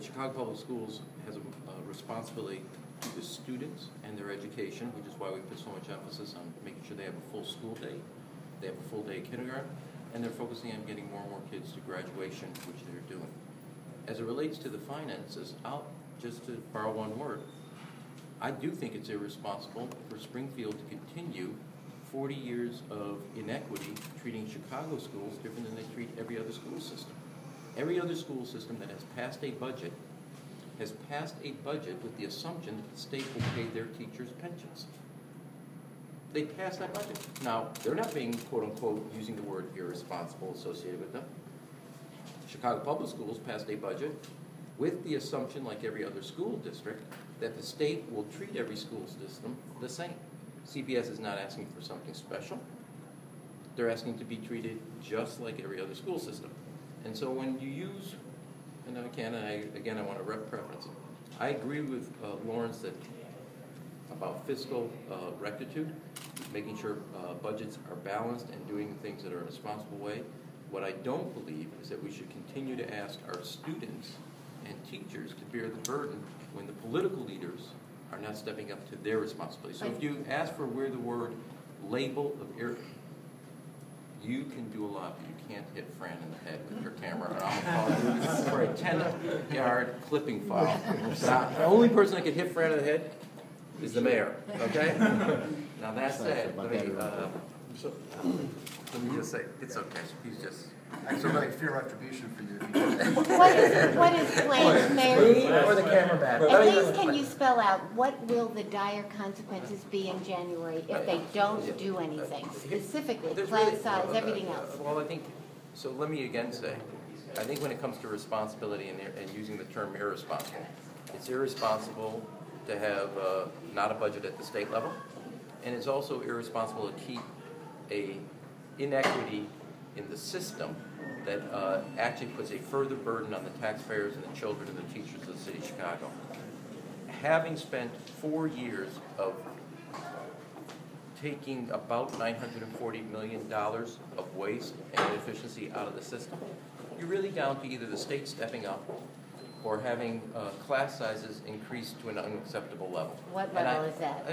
Chicago Public Schools has a responsibility to the students and their education, which is why we put so much emphasis on making sure they have a full school day, they have a full day of kindergarten, and they're focusing on getting more and more kids to graduation, which they're doing. As it relates to the finances, just to borrow one word, I do think it's irresponsible for Springfield to continue 40 years of inequity treating Chicago schools different than they treat every other school system. Every other school system that has passed a budget has passed a budget with the assumption that the state will pay their teachers' pensions. They passed that budget. Now, they're not being, quote unquote, using the word irresponsible associated with them. Chicago Public Schools passed a budget with the assumption, like every other school district, that the state will treat every school system the same. CPS is not asking for something special. They're asking to be treated just like every other school system. And so when you use, and again, I want to preference it. I agree with Lawrence that about fiscal rectitude, making sure budgets are balanced and doing things that are in a responsible way. What I don't believe is that we should continue to ask our students and teachers to bear the burden when the political leaders are not stepping up to their responsibility. So if you ask for where the word label of you can do a lot, but you can't hit Fran in the head with your camera. And I'm going to call you for a 10-yard clipping file. Now, the only person that can hit Fran in the head is the mayor, okay? Now that said, let me just say, it's okay. He's just... I certainly fear retribution for you. What is planned, Mayor? Or the cameraman. At least can you spell out what will the dire consequences be in January if they don't do anything? Specifically, class size, everything else. Well, I think, so let me again say, I think when it comes to responsibility and using the term irresponsible, it's irresponsible to have not a budget at the state level, and it's also irresponsible to keep a inequity in the system that actually puts a further burden on the taxpayers and the children and the teachers of the city of Chicago. Having spent 4 years of taking about $940 million of waste and inefficiency out of the system, you're really down to either the state stepping up or having class sizes increased to an unacceptable level. What level is that?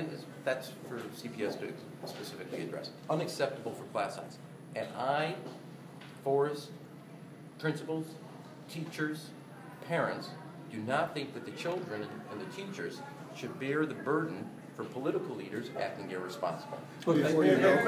That's for CPS to specifically address. Unacceptable for class size. And I, Forrest, principals, teachers, parents, do not think that the children and the teachers should bear the burden for political leaders acting irresponsible. Before you go,